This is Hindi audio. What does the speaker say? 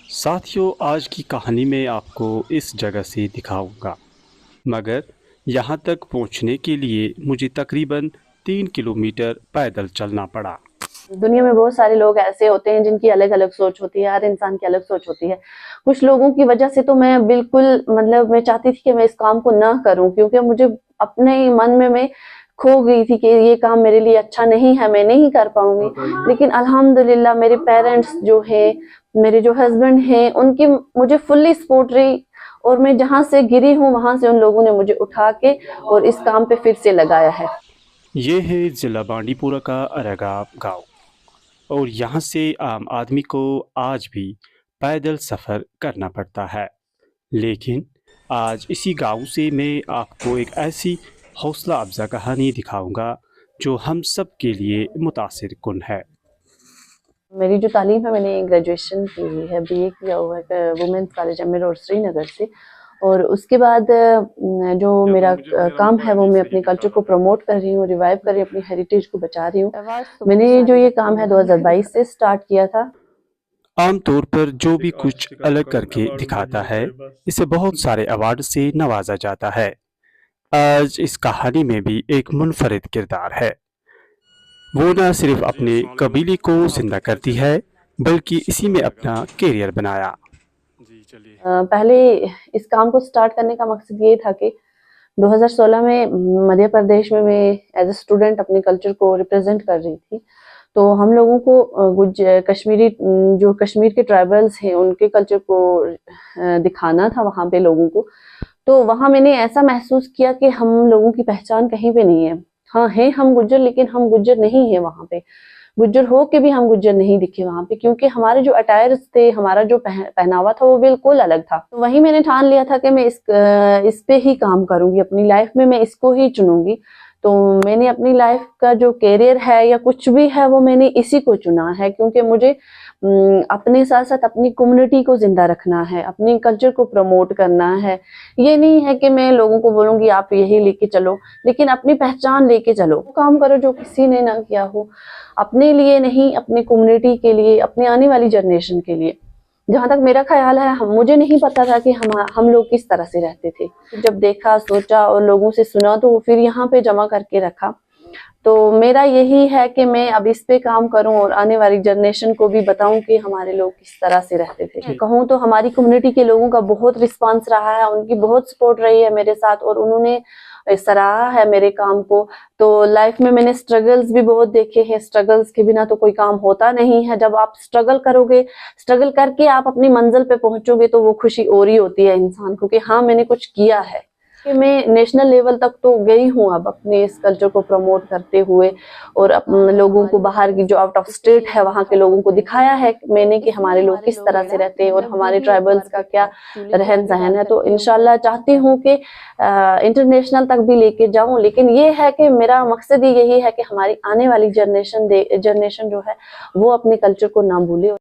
साथियों, आज की कहानी में आपको इस जगह से दिखाऊंगा, मगर यहाँ तक पहुँचने के लिए मुझे तकरीबन 3 किलोमीटर पैदल चलना पड़ा। दुनिया में बहुत सारे लोग ऐसे होते हैं जिनकी अलग अलग सोच होती है। हर इंसान की अलग सोच होती है। कुछ लोगों की वजह से तो मैं बिल्कुल मैं चाहती थी कि मैं इस काम को ना करूं, क्योंकि मुझे अपने ही मन में मैं खो गई थी कि ये काम मेरे लिए अच्छा नहीं है, मैं नहीं कर पाऊंगी। लेकिन अल्हम्दुलिल्लाह मेरे पेरेंट्स जो है, मेरे जो हस्बैंड हैं, उनकी मुझे फुल्ली सपोर्ट रही। और मैं जहां से गिरी हूँ वहां से उन लोगों ने मुझे उठा के और इस काम पे फिर से लगाया है। ये है ज़िला बांडीपुरा का अरगाव गांव, और यहाँ से आम आदमी को आज भी पैदल सफ़र करना पड़ता है। लेकिन आज इसी गांव से मैं आपको एक ऐसी हौसला अफ़ज़ा कहानी दिखाऊंगा जो हम सब के लिए मुतासिर कुन है। मेरी जो तालीम है, मैंने ग्रेजुएशन की हुई है, बीए किया हुआ है वुमेन्स कॉलेज अमीर और श्रीनगर से। और उसके बाद जो मेरा काम है वो मैं अपने कल्चर को प्रमोट कर रही हूँ, रिवाइव कर रही हूँ, अपनी हेरिटेज को बचा रही हूँ। मैंने जो ये काम है 2022 से स्टार्ट किया था। आमतौर पर जो भी कुछ अलग करके दिखाता है, इसे बहुत सारे अवार्ड से नवाजा जाता है। आज इस कहानी में भी एक मुनफरिद किरदार है। वो न सिर्फ अपने कबीले को जिंदा करती है, बल्कि इसी में अपना कैरियर बनाया। पहले इस काम को स्टार्ट करने का मकसद ये था कि 2016 में मध्य प्रदेश में मैं एज ए स्टूडेंट अपने कल्चर को रिप्रेजेंट कर रही थी। तो हम लोगों को कश्मीरी जो कश्मीर के ट्राइबल्स हैं उनके कल्चर को दिखाना था वहाँ पे लोगों को। तो वहाँ मैंने ऐसा महसूस किया कि हम लोगों की पहचान कहीं पे नहीं है। हाँ है हम गुज्जर, लेकिन हम गुज्जर नहीं है वहाँ पे। गुज्जर हो के भी हम गुज्जर नहीं दिखे वहां पे, क्योंकि हमारे जो अटायर्स थे, हमारा जो पहनावा था वो बिल्कुल अलग था। तो वही मैंने ठान लिया था कि मैं इस पे ही काम करूंगी, अपनी लाइफ में मैं इसको ही चुनूंगी। तो मैंने अपनी लाइफ का जो कैरियर है या कुछ भी है वो मैंने इसी को चुना है, क्योंकि मुझे अपने साथ साथ अपनी कम्युनिटी को जिंदा रखना है, अपनी कल्चर को प्रमोट करना है। ये नहीं है कि मैं लोगों को बोलूंगी आप यही लेके चलो, लेकिन अपनी पहचान लेके चलो, काम करो जो किसी ने ना किया हो। अपने लिए नहीं, अपनी कम्युनिटी के लिए, अपने आने वाली जनरेशन के लिए। जहां तक मेरा ख्याल है, मुझे नहीं पता था कि हम लोग किस तरह से रहते थे। जब देखा, सोचा और लोगों से सुना तो फिर यहाँ पे जमा करके रखा। तो मेरा यही है कि मैं अब इस पे काम करूं और आने वाली जनरेशन को भी बताऊं कि हमारे लोग किस तरह से रहते थे। कहूं तो हमारी कम्युनिटी के लोगों का बहुत रिस्पांस रहा है, उनकी बहुत सपोर्ट रही है मेरे साथ, और उन्होंने सराहा है मेरे काम को। तो लाइफ में मैंने स्ट्रगल्स भी बहुत देखे हैं। स्ट्रगल्स के बिना तो कोई काम होता नहीं है। जब आप स्ट्रगल करोगे, स्ट्रगल करके आप अपनी मंजिल पे पहुंचोगे, तो वो खुशी और ही होती है इंसान को कि हाँ मैंने कुछ किया है। कि मैं नेशनल लेवल तक तो गई हूँ अब अपने इस कल्चर को प्रमोट करते हुए, और अपने लोगों को, बाहर की जो आउट ऑफ स्टेट है वहाँ के लोगों को दिखाया है मैंने कि हमारे लोग किस तरह से रहते हैं और हमारे ट्राइबल्स का क्या रहन सहन है। तो इंशाल्लाह चाहती हूँ कि इंटरनेशनल तक भी लेके जाऊँ। लेकिन ये है कि मेरा मकसद ही यही है कि हमारी आने वाली जनरेशन जो है वो अपने कल्चर को ना भूले।